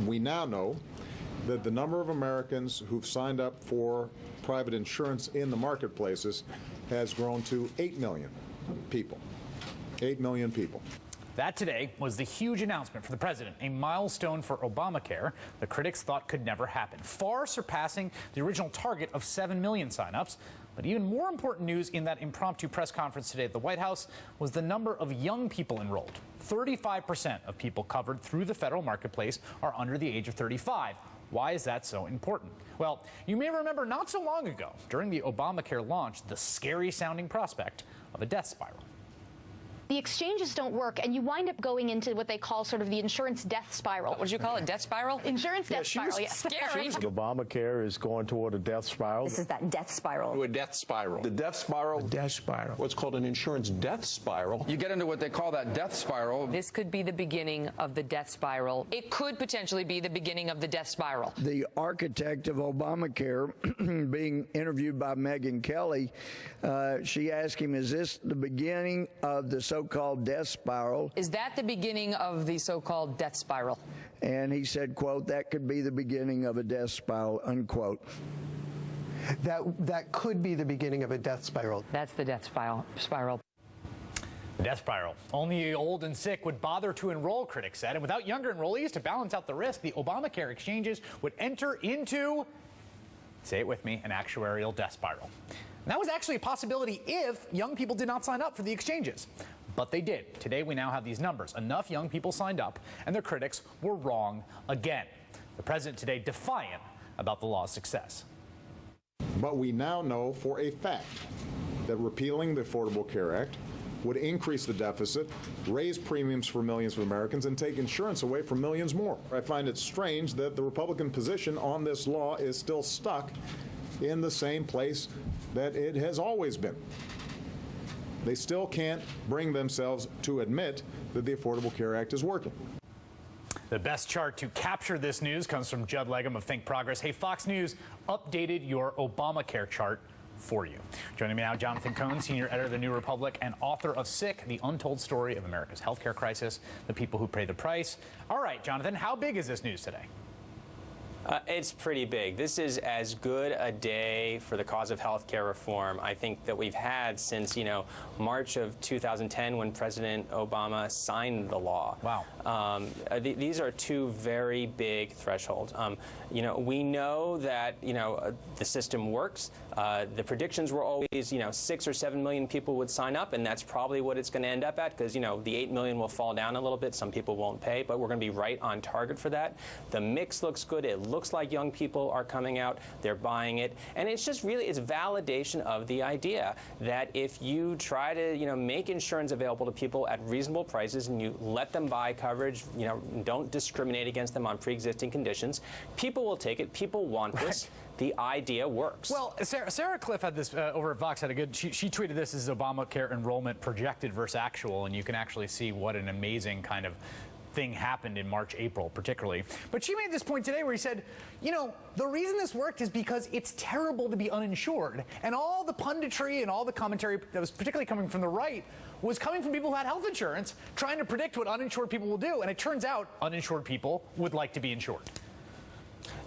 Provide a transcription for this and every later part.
We now know that the number of Americans who've signed up for private insurance in the marketplaces has grown to 8 million people. 8 million people. That today was the huge announcement for the president, a milestone for Obamacare the critics thought could never happen, far surpassing the original target of 7 million signups. But even more important news in that impromptu press conference today at the White House was the number of young people enrolled. 35% of people covered through the federal marketplace are under the age of 35. Why is that so important? Well, you may remember not so long ago, during the Obamacare launch, the scary-sounding prospect of a death spiral. The exchanges don't work, and you wind up going into what they call sort of the insurance death spiral. What did you call it? Death spiral? Insurance death spiral, yes. Scary. Obamacare is going toward a death spiral. This is that death spiral. To a death spiral. The death spiral. A death spiral. What's called an insurance death spiral. You get into what they call that death spiral. This could be the beginning of the death spiral. It could potentially be the beginning of the death spiral. The architect of Obamacare, being interviewed by Megyn Kelly, she asked him, is this the beginning of the so-called death spiral? Is that the beginning of the so-called death spiral? And he said, quote, that could be the beginning of a death spiral, unquote. That could be the beginning of a death spiral. That's the death spiral. The death spiral. Only the old and sick would bother to enroll, critics said. And without younger enrollees to balance out the risk, the Obamacare exchanges would enter into, say it with me, an actuarial death spiral. And that was actually a possibility if young people did not sign up for the exchanges. But they did. Today we now have these numbers. Enough young people signed up, and their critics were wrong again. The president today defiant about the law's success. But we now know for a fact that repealing the Affordable Care Act would increase the deficit, raise premiums for millions of Americans, and take insurance away from millions more. I find it strange that the Republican position on this law is still stuck in the same place that it has always been. They still can't bring themselves to admit that the Affordable Care Act is working. The best chart to capture this news comes from Judd Legum of Think Progress. Hey, Fox News updated your Obamacare chart for you. Joining me now, Jonathan Cohn, senior editor of The New Republic and author of Sick, The Untold Story of America's Healthcare Crisis, The People Who Pay the Price. All right, Jonathan, how big is this news today? It's pretty big. This is as good a day for the cause of health care reform, I think, that we've had since, March of 2010 when President Obama signed the law. Wow. These are two very big thresholds. We know that, the system works. The predictions were always, 6 or 7 million people would sign up, and that's probably what it's going to end up at because, the 8 million will fall down a little bit. Some people won't pay, but we're going to be right on target for that. The mix looks good. It looks like young people are coming out. They're buying it. And it's just really, it's validation of the idea that if you try to, make insurance available to people at reasonable prices and you let them buy coverage, don't discriminate against them on pre-existing conditions, people will take it. People want this. The idea works. Well, Sarah Cliff had this over at Vox, she tweeted this as Obamacare enrollment projected versus actual, and you can actually see what an amazing kind of thing happened in March, April, particularly. But she made this point today where he said, the reason this worked is because it's terrible to be uninsured. And all the punditry and all the commentary that was particularly coming from the right was coming from people who had health insurance, trying to predict what uninsured people will do. And it turns out uninsured people would like to be insured.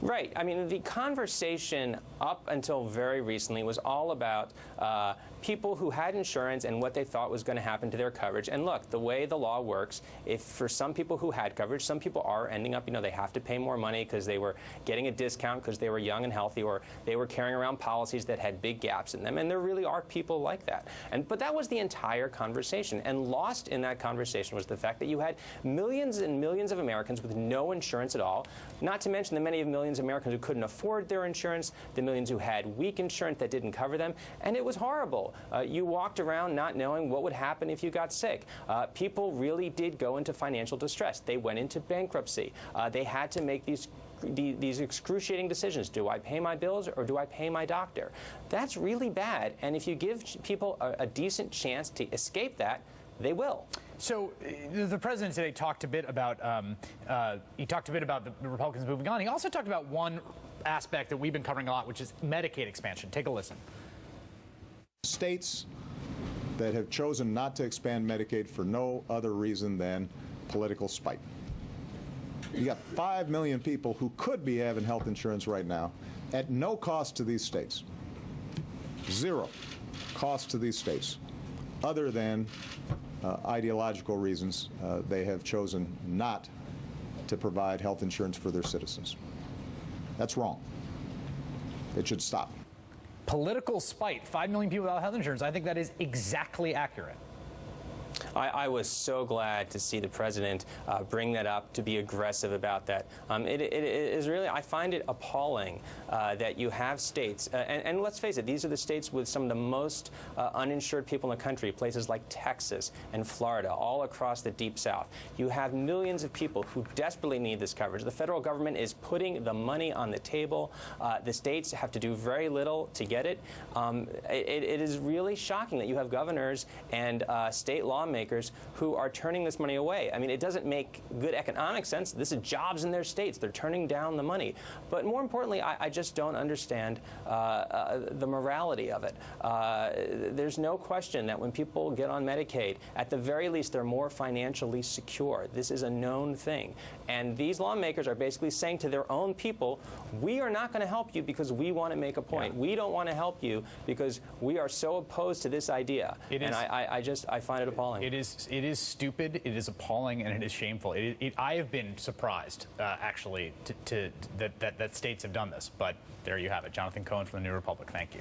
Right. I mean, the conversation up until very recently was all about people who had insurance and what they thought was going to happen to their coverage. And look, the way the law works, if for some people who had coverage, some people are ending up, they have to pay more money because they were getting a discount because they were young and healthy, or they were carrying around policies that had big gaps in them. And there really are people like that. But that was the entire conversation. And lost in that conversation was the fact that you had millions and millions of Americans with no insurance at all, not to mention the many of millions of Americans who couldn't afford their insurance, the millions who had weak insurance that didn't cover them, and it was horrible. You walked around not knowing what would happen if you got sick. People really did go into financial distress. They went into bankruptcy. They had to make these excruciating decisions. Do I pay my bills or do I pay my doctor? That's really bad, and if you give people a decent chance to escape that, they will. So the president today talked a bit about the Republicans moving on. He also talked about one aspect that we've been covering a lot, which is Medicaid expansion. Take a listen. States that have chosen not to expand Medicaid for no other reason than political spite You got 5 million people who could be having health insurance right now at no cost to these states. Zero cost to these states, other than ideological reasons. They have chosen not to provide health insurance for their citizens. That's wrong. It should stop. Political spite, 5 million people without health insurance. I think that is exactly accurate. I was so glad to see the president bring that up, to be aggressive about that. It is really, I find it appalling that you have states, and let's face it, these are the states with some of the most uninsured people in the country, places like Texas and Florida, all across the Deep South. You have millions of people who desperately need this coverage. The federal government is putting the money on the table. The states have to do very little to get it. It is really shocking that you have governors and state lawmakers who are turning this money away. I mean, it doesn't make good economic sense. This is jobs in their states. They're turning down the money. But more importantly, I just don't understand the morality of it. There's no question that when people get on Medicaid, at the very least, they're more financially secure. This is a known thing. And these lawmakers are basically saying to their own people, we are not going to help you because we want to make a point. Yeah. We don't want to help you because we are so opposed to this idea. I find it appalling. It is stupid, it is appalling, and it is shameful. I have been surprised, actually, that states have done this. But there you have it. Jonathan Cohn from the New Republic. Thank you.